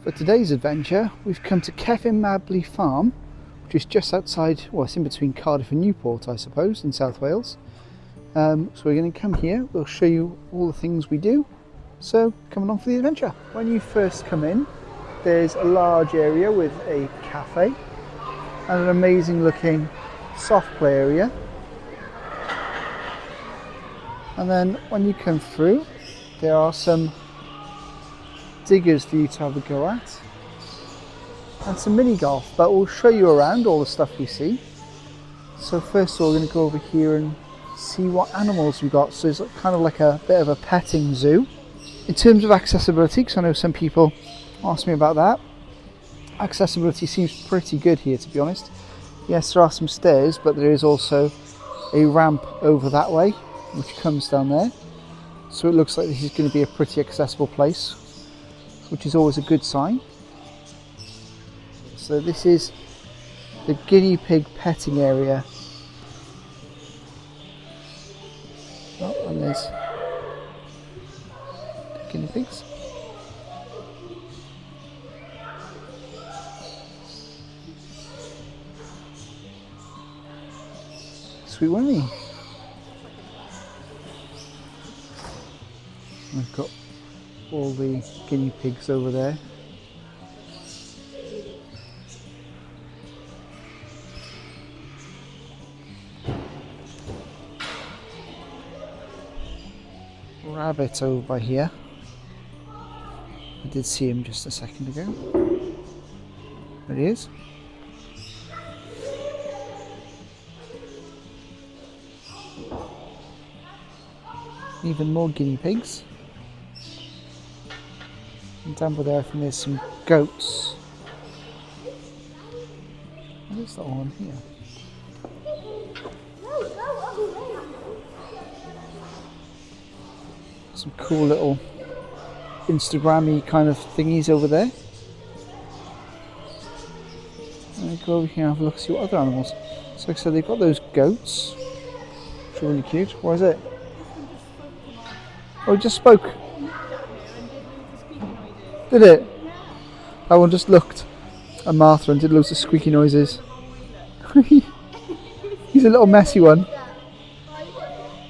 For today's adventure, we've come to Cefn Mably Farm, which is just outside, well, it's in between Cardiff and Newport, I suppose, in South Wales. So we're going to come here, we'll show you all the things we do. So come along for the adventure. When you first come in, there's a large area with a cafe and an amazing looking soft play area. And then when you come through, there are some diggers for you to have a go at and some mini golf, but we'll show you around all the stuff we see. So first of all, we're going to go over here and see what animals we've got. So it's kind of like a bit of a petting zoo. In terms of accessibility, because I know some people ask me about that, accessibility seems pretty good here, to be honest. Yes, there are some stairs, but there is also a ramp over that way which comes down there, so it looks like this is going to be a pretty accessible place, which is always a good sign. So this is the guinea pig petting area. Oh, and there's guinea pigs. Sweet Winnie. We've got all the guinea pigs over there. Rabbit over by here. I did see him just a second ago. There he is. Even more guinea pigs. And down by there, I think there's some goats. What is that one here? Some cool little Instagram-y kind of thingies over there. And I go over here and have a look, see what other animals. So like I said, they've got those goats, which are really cute. What is it? Oh, it just spoke. Did it? That one just looked at Martha and did loads of squeaky noises. He's a little messy one.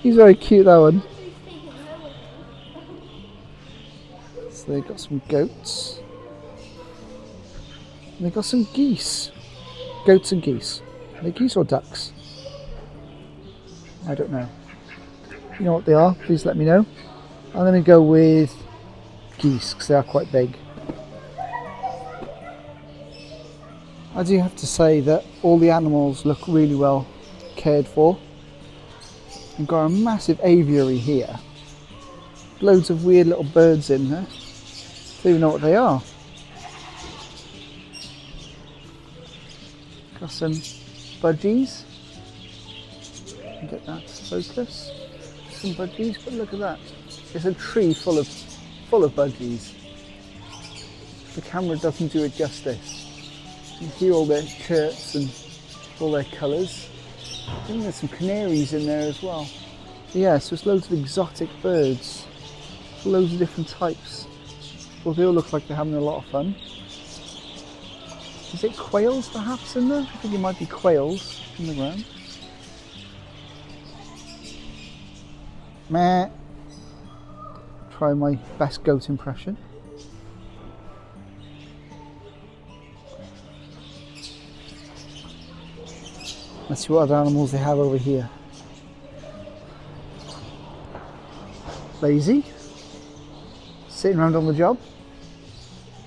He's very cute, that one. So they've got some goats. And they've got some geese. Goats and geese. Are they geese or ducks? I don't know. You know what they are? Please let me know. I'm going to go with geese because they are quite big. I do have to say that all the animals look really well cared for. We've got a massive aviary here. Loads of weird little birds in there. Don't even know what they are. Got some budgies. Get that to focus. Some budgies, but look at that. It's a tree full of budgies. The camera doesn't do it justice. You can hear all their chirps and all their colours. I think there's some canaries in there as well. Yeah, so it's loads of exotic birds. Loads of different types. Well, they all look like they're having a lot of fun. Is it quails perhaps in there? I think it might be quails in the ground. Meh. Try my best goat impression. Let's see what other animals they have over here. Lazy. Sitting around on the job.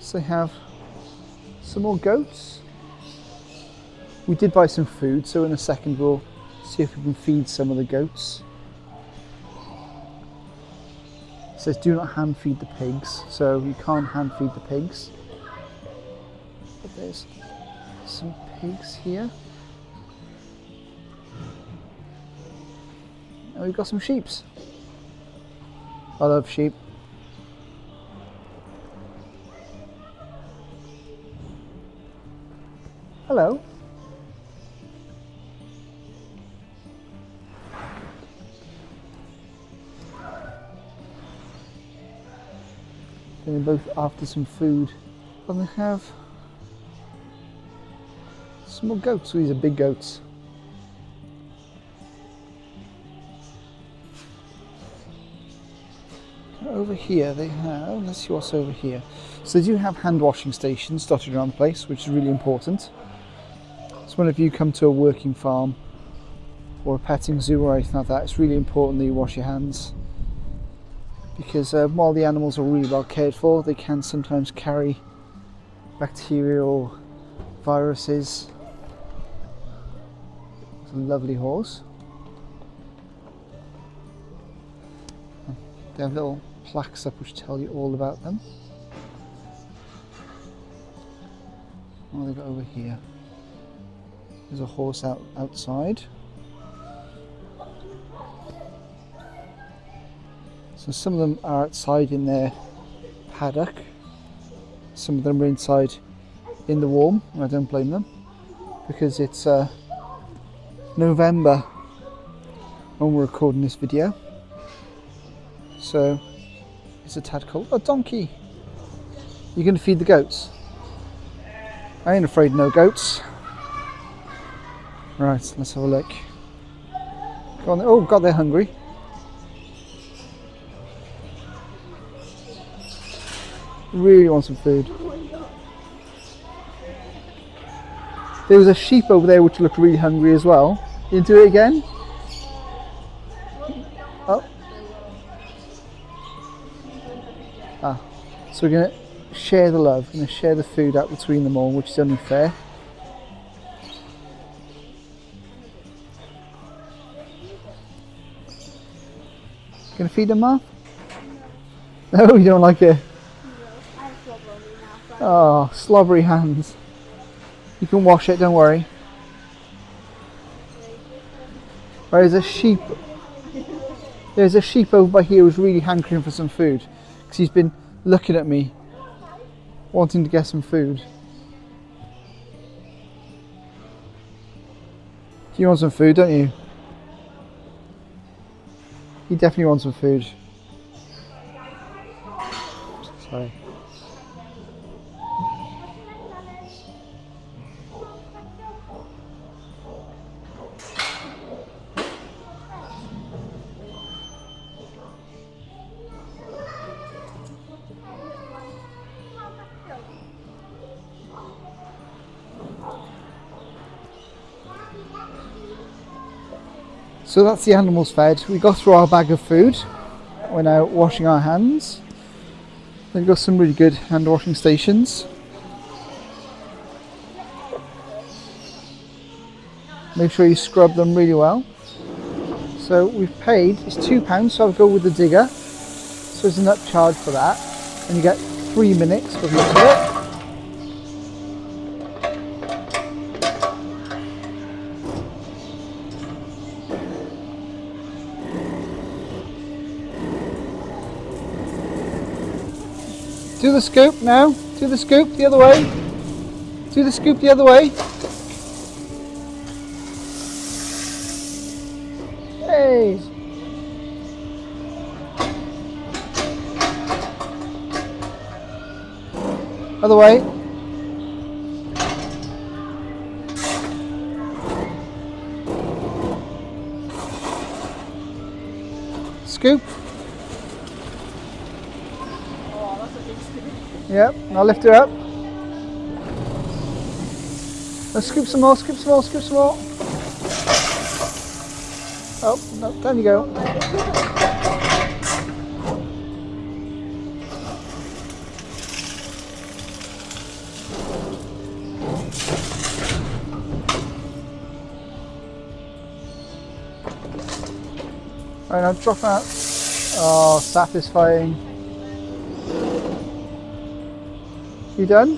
So they have some more goats. We did buy some food, so in a second we'll see if we can feed some of the goats. It says do not hand feed the pigs, so you can't hand feed the pigs. But there's some pigs here. And we've got some sheeps. I love sheep. Hello. They're both after some food And they have small goats. These are big goats. Over here they have, let's see what's over here. So they do have hand washing stations dotted around the place, which is really important. So whenever you come to a working farm or a petting zoo or anything like that, it's really important that you wash your hands, because while the animals are really well cared for, they can sometimes carry bacteria or viruses. It's a lovely horse. They have little plaques up which tell you all about them. What have they got over here? There's a horse outside. So some of them are outside in their paddock. Some of them are inside in the warm. I don't blame them, because it's November when we're recording this video. So it's a tad cold. A donkey! You're going to feed the goats? I ain't afraid of no goats. Right, let's have a look. Go on. Oh God, they're hungry. Really want some food. There was a sheep over there which looked really hungry as well. You do it again? Oh. Ah, so we're going to share the love, we're going to share the food out between them all, which is only fair. Going to feed them, Ma? No, you don't like it? Oh, slobbery hands. You can wash it, don't worry. Right, there's a sheep over by here who's really hankering for some food, because he's been looking at me wanting to get some food. You want some food, don't you? You definitely want some food. Sorry. So that's the animals fed. We got through our bag of food. We're now washing our hands. They've got some really good hand washing stations. Make sure you scrub them really well. So we've paid, it's £2, so I'll go with the digger. So there's an upcharge for that. And you get 3 minutes for the it. Do the scoop now. Do the scoop the other way. Do the scoop the other way. Hey. Other way. Scoop. Yep, now lift her up. Now scoop some more, scoop some more, scoop some more. Oh, no, down you go. Right, now drop out. Oh, satisfying. You done?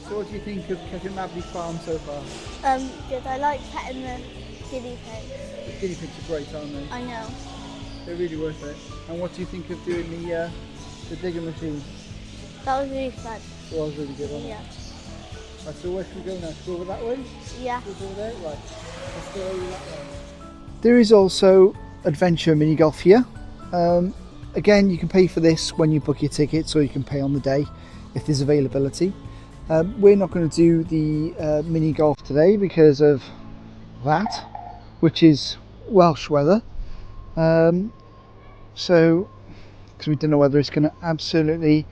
So what do you think of Cefn Mably Farm so far? Good. I like petting the guinea pigs. The guinea pigs are great, aren't they? I know. They're really worth it. And what do you think of doing the digger machine? That was really fun. It was really good, wasn't it? Yeah. Right, so where should we go now? Should we go over that way? Yeah. Should we go over there? Right. Let's go over that way. There is also adventure mini golf here. again, you can pay for this when you book your tickets, or you can pay on the day if there's availability. We're not going to do the mini golf today because of that, which is Welsh weather. So, because we don't know whether it's going to absolutely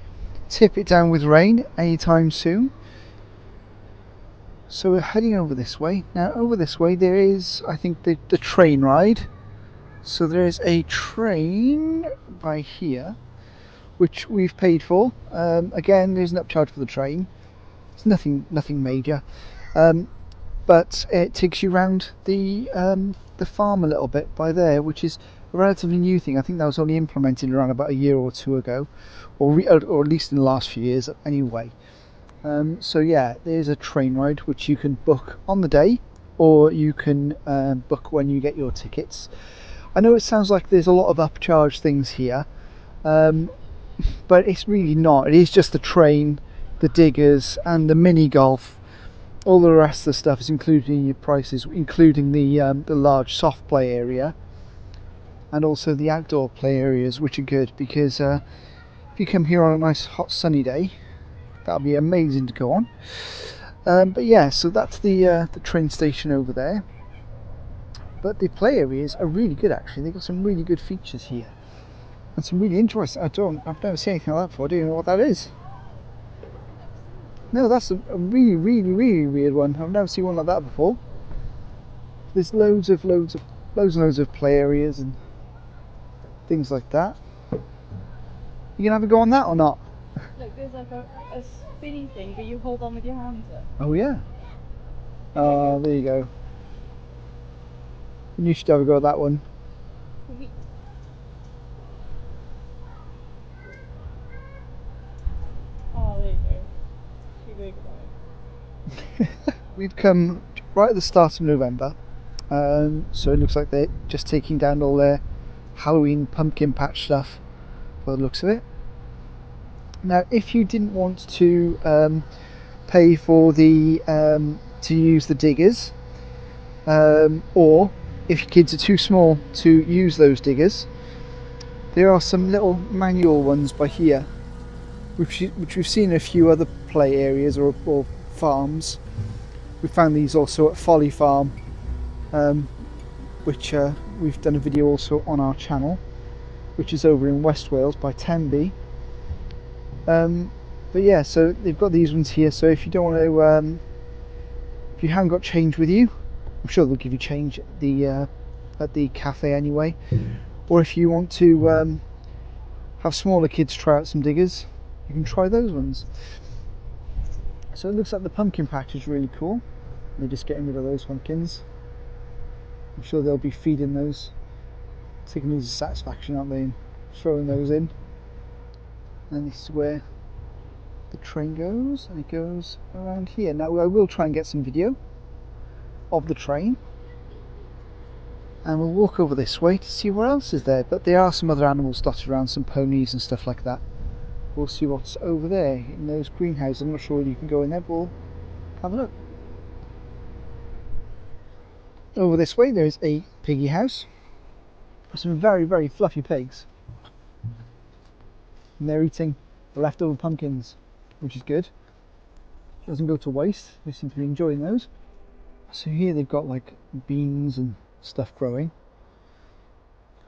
tip it down with rain anytime soon. So we're heading over this way. Now over this way there is, I think, the train ride. So there is a train by here, which we've paid for. Again, there's an upcharge for the train. It's nothing major. But it takes you around the farm a little bit by there, which is a relatively new thing. I think that was only implemented around about a year or two ago, or at least in the last few years anyway. So yeah, there's a train ride which you can book on the day, or you can book when you get your tickets. I know it sounds like there's a lot of upcharge things here, but it's really not. It is just the train, the diggers and the mini golf. All the rest of the stuff is included in your prices, including the large soft play area and also the outdoor play areas, which are good because if you come here on a nice hot sunny day, that'll be amazing to go on. But yeah, so that's the train station over there. But the play areas are really good actually. They've got some really good features here and some really interesting. I've never seen anything like that before. I don't even know what that is. No, that's a really weird one. I've never seen one like that before. There's loads of play areas and things like that. You gonna have a go on that or not? Look, there's like a spinny thing, but you hold on with your hands up. Oh yeah. Oh, there you go. You should have a go at that one. Oh, there you go. Too big about it. We've come right at the start of November, so it looks like they're just taking down all their Halloween pumpkin patch stuff by the looks of it. Now, if you didn't want to pay for the to use the diggers, or if your kids are too small to use those diggers, there are some little manual ones by here, which we've seen in a few other play areas or farms. We found these also at Folly Farm, which we've done a video also on our channel, which is over in West Wales by Tenby. But yeah, so they've got these ones here, so if you don't want to, if you haven't got change with you, I'm sure they'll give you change at the cafe anyway. Or if you want to have smaller kids try out some diggers, you can try those ones. So it looks like the pumpkin patch is really cool. They're just getting rid of those pumpkins. I'm sure they'll be feeding those, taking these as satisfaction, aren't they, and throwing those in. And this is where the train goes, and it goes around here. Now I will try and get some video of the train, and we'll walk over this way to see what else is there. But there are some other animals dotted around, some ponies and stuff like that. We'll see what's over there in those greenhouses. I'm not sure whether you can go in there, but we'll have a look. Over this way there is a piggy house with some very fluffy pigs, and they're eating the leftover pumpkins, which is good. Doesn't go to waste. They seem to be enjoying those. So here they've got like beans and stuff growing.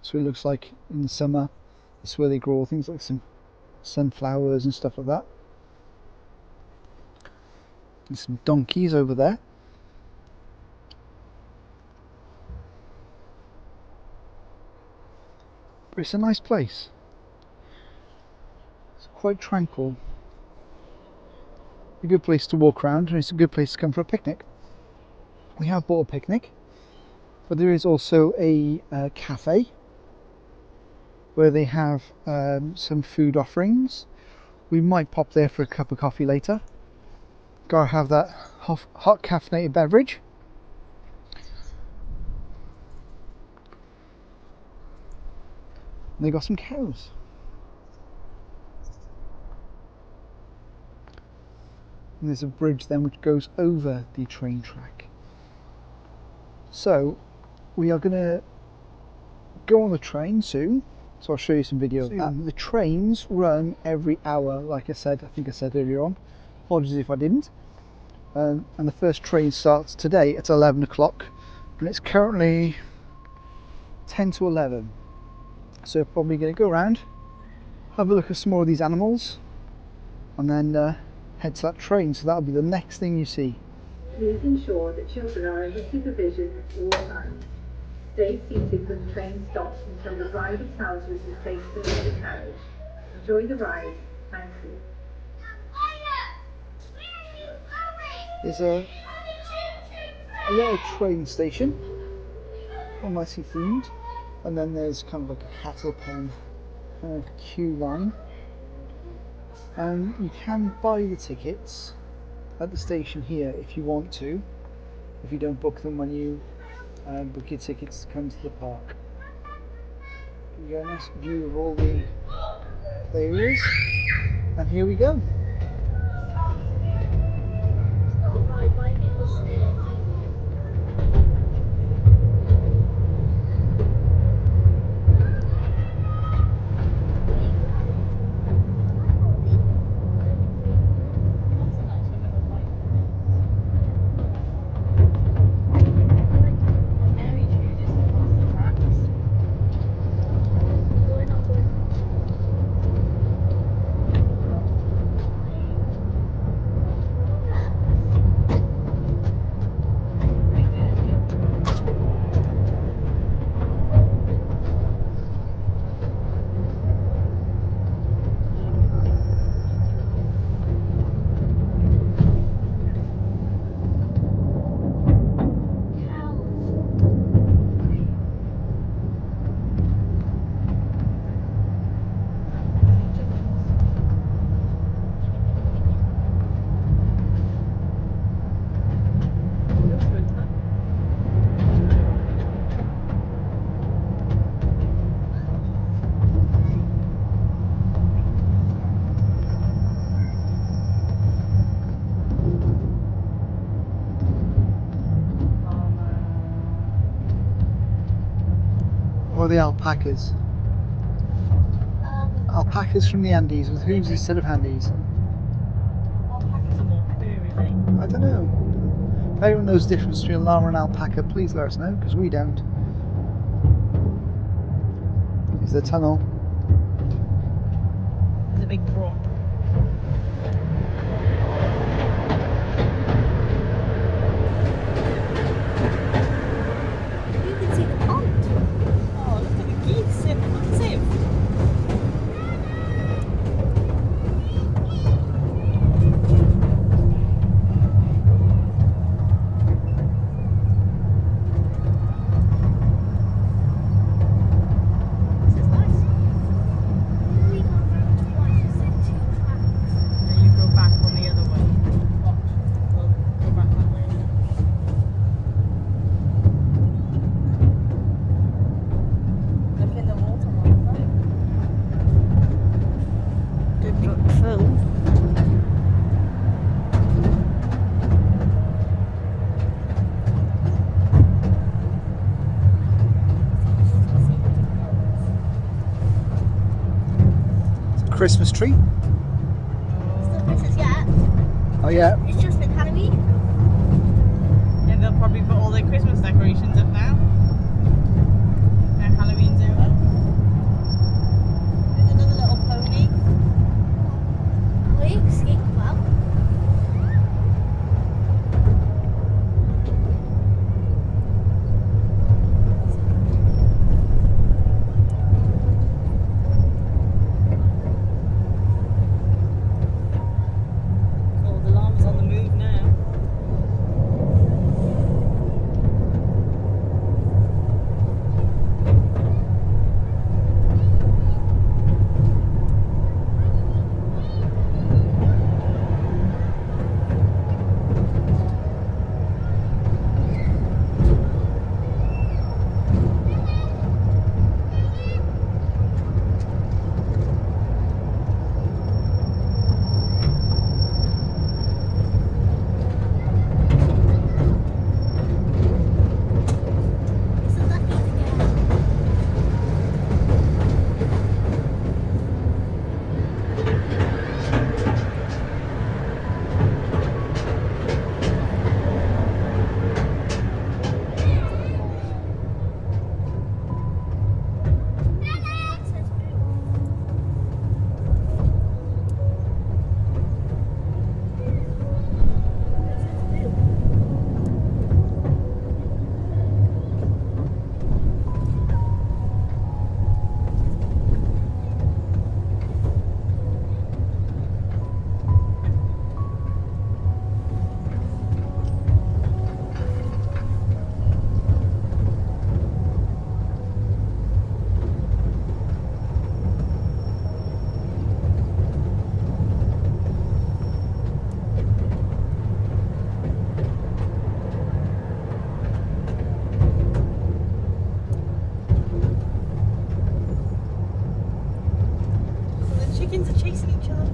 So it looks like in the summer that's where they grow things like some sunflowers and stuff like that. And some donkeys over there. But it's a nice place. It's quite tranquil. A good place to walk around, and it's a good place to come for a picnic. We have bought a picnic, but there is also a cafe where they have some food offerings. We might pop there for a cup of coffee later. Gotta have that hot caffeinated beverage. And they got some cows. And there's a bridge then which goes over the train track. So we are going to go on the train soon, So I'll show you some video of that. The trains run every hour, like I think I said earlier on. Apologies if I didn't. And the first train starts today at 11 o'clock, and it's currently 10 to 11. So probably going to go around, have a look at some more of these animals, and then head to that train. So that'll be the next thing you see. Please ensure that children are under supervision at all times. Stay seated when the train stops until the driver tells you it is safe to leave the carriage. Enjoy the ride. Thank you. There's a little train station, all nicely themed, and then there's kind of like a cattle pen queue line. And you can buy the tickets at the station here if you want to, if you don't book them when you book your tickets to come to the park. You get a nice view of all the areas, and here we go. Or the alpacas. Alpacas from the Andes with hooves instead of handies. Alpacas are more furry, mate. I don't know. If anyone knows the difference between a llama and alpaca, please let us know, because we don't. Is the tunnel. There's a big drop. You can see the pond. Oh, look at the geese. Cef. This is nice. We go around twice. It's like 2 tracks. Now you go back on the other way. Watch. We'll go back that way. Look in the water, Martha. Good look film. It's a Christmas tree. It's not Christmas yet. Oh yeah. It's just been Halloween. Yeah, they'll probably put all their Christmas decorations up now. Now Halloween's over. There's another little pony. We escaped well. Oh, the llama's on the move now. chickens are chasing each other.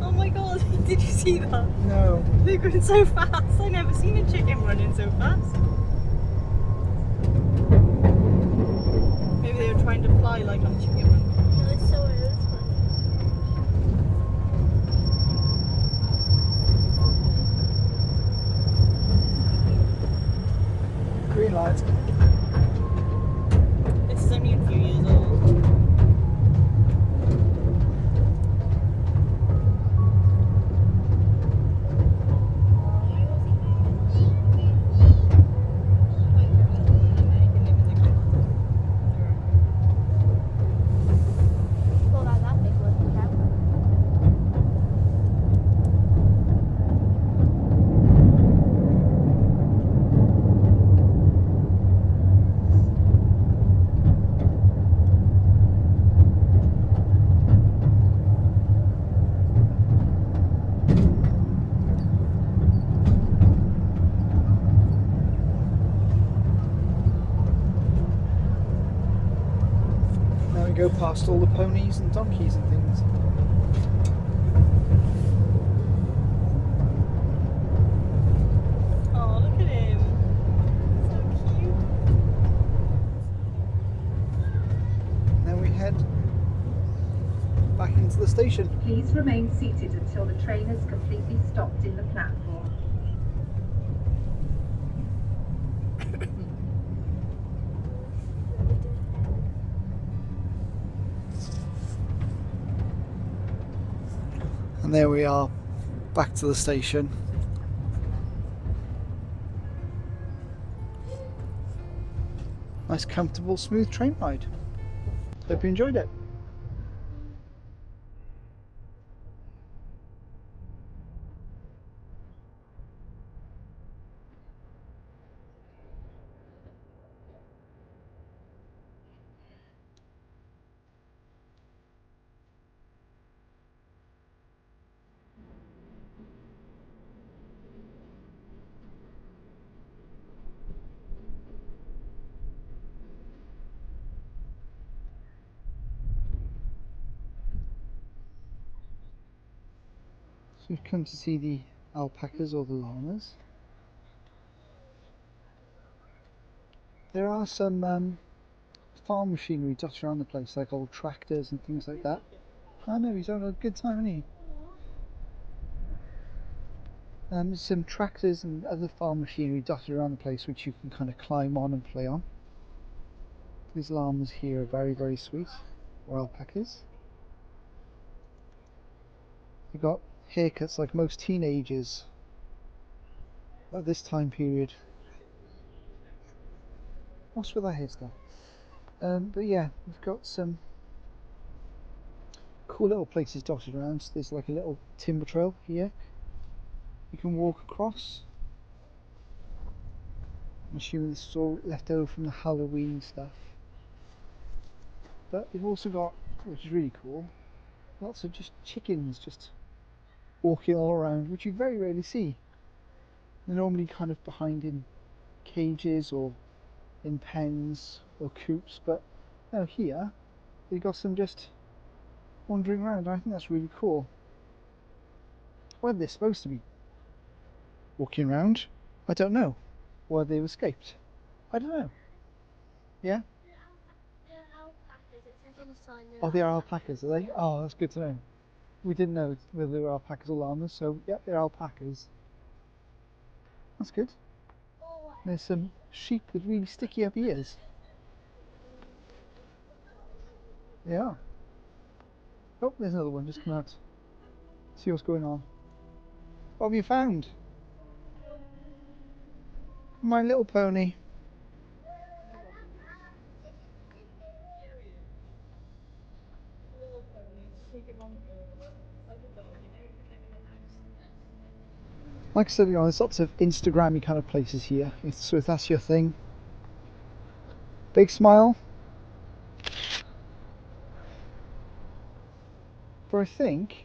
Oh my god, did you see that? No. They're going so fast. I never seen a chicken running so fast. Maybe they were trying to fly like on a chicken run. No, it's so early. Green light. This is only a few years old. Well, that big one. Now we go past all the ponies and donkeys and things. Oh, look at him. So cute. Now we head back into the station. Please remain seated until the train has completely stopped in the platform. And there we are, back to the station. Nice, comfortable, smooth train ride. Hope you enjoyed it. So we've come to see the alpacas or the llamas. There are some farm machinery dotted around the place, like old tractors and things like that. I know, he's having a good time, isn't he? Some tractors and other farm machinery dotted around the place which you can kind of climb on and play on. These llamas here are very, very sweet, or alpacas. They've got haircuts like most teenagers at this time period. What's with that hairstyle? But yeah, we've got some cool little places dotted around. So there's like a little timber trail here you can walk across. I'm assuming this is all left over from the Halloween stuff. But we've also got, which is really cool, lots of just chickens just walking all around, which you very rarely see. They're normally kind of behind in cages or in pens or coops, but now here you've got some just wandering around. I think that's really cool. Whether they're supposed to be walking around, I don't know. Whether they've escaped, I don't know. Yeah? They're alpacas. It says on the sign. Oh, they are alpacas, are they? Oh, that's good to know. We didn't know whether they were alpacas or llamas, so yep, they're alpacas. That's good. There's some sheep with really sticky up ears. They are. Oh, there's another one just come out. See what's going on. What have you found? My little pony. Like I said, there's lots of Instagram-y kind of places here. So if that's your thing, big smile. But I think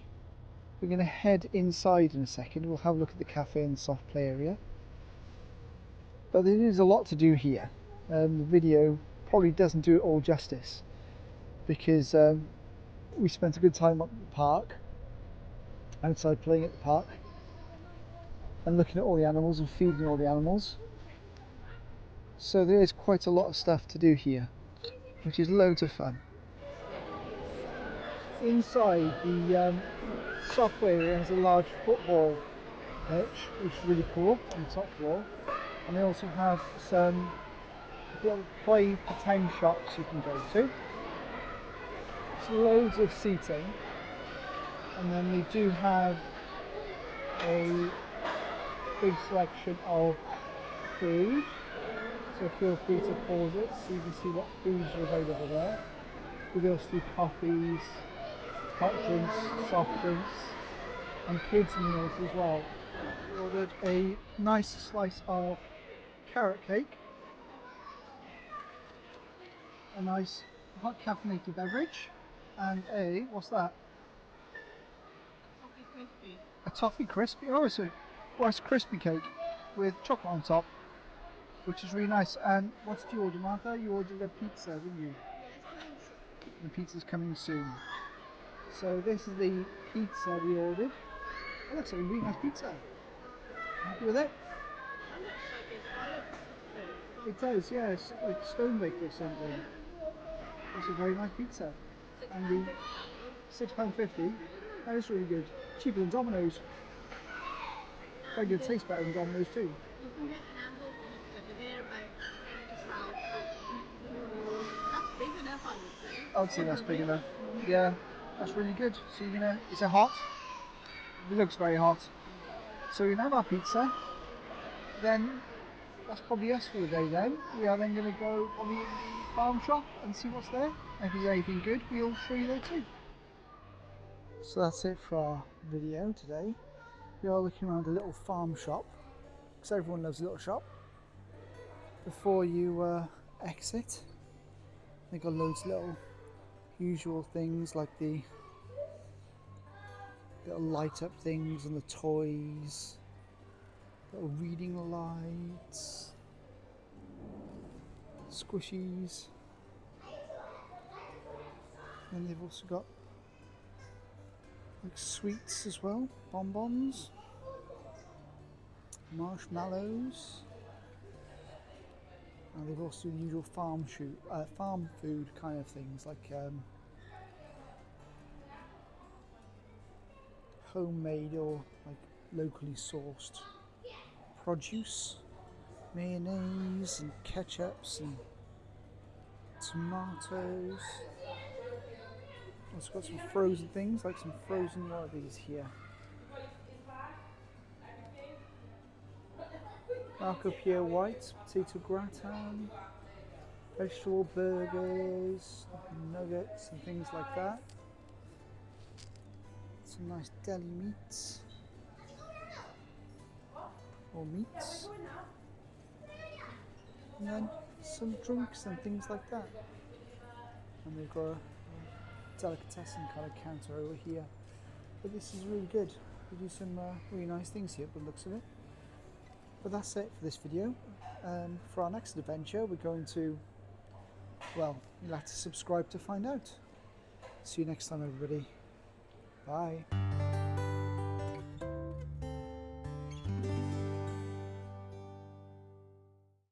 we're going to head inside in a second. We'll have a look at the cafe and soft play area. But there is a lot to do here. The video probably doesn't do it all justice because we spent a good time at the park, outside playing at the park, and looking at all the animals and feeding all the animals. So there is quite a lot of stuff to do here, which is loads of fun. Inside the shop area has a large football pitch, which is really cool, on the top floor. And they also have some little play pretend shops you can go to. So loads of seating, and then they do have a big selection of food, so feel free to pause it so you can see what foods are available there. We also do coffees, hot drinks, soft drinks, and kids meals as well. We ordered a nice slice of carrot cake, a nice hot caffeinated beverage, and a, what's that? Toffee crispy. A toffee crispy? Oh, it's a Rice crispy cake with chocolate on top, which is really nice. And what did you order, Martha? You ordered a pizza, didn't you? The pizza's coming soon. So this is the pizza we ordered. Oh, that's a really nice pizza. Happy with it? It does, yes, like stone baked or something. It's a very nice pizza. And the £6.50, that is really good. Cheaper than Domino's. Very good, tastes better than Domino's too. You can get an apple pizza there by that's big enough, I would say. I'd say that's big enough. Yeah, that's really good. So you're gonna, is it hot? It looks very hot. So we have our pizza. Then that's probably us for the day then. We are then going to go probably in the farm shop and see what's there. If there's anything good, we'll show you there too. So that's it for our video today. We are looking around a little farm shop, because everyone loves a little shop. Before you exit, they've got loads of little usual things like the little light up things and the toys, little reading lights, squishies. And they've also got like sweets as well, bonbons, marshmallows, and they've also the usual farm food kind of things like homemade or like locally sourced produce, mayonnaise and ketchups and tomatoes. Also got some frozen things, like some frozen, what are these here? Marco Pierre White, potato gratin, vegetable burgers, nuggets and things like that. Some nice deli meats, or meats. And then some drinks and things like that. And we've got a delicatessen kind of counter over here, but this is really good. We do some really nice things here by the looks of it. But that's it for this video. For our next adventure we're going to, well, you'll have to subscribe to find out. See you next time everybody. Bye.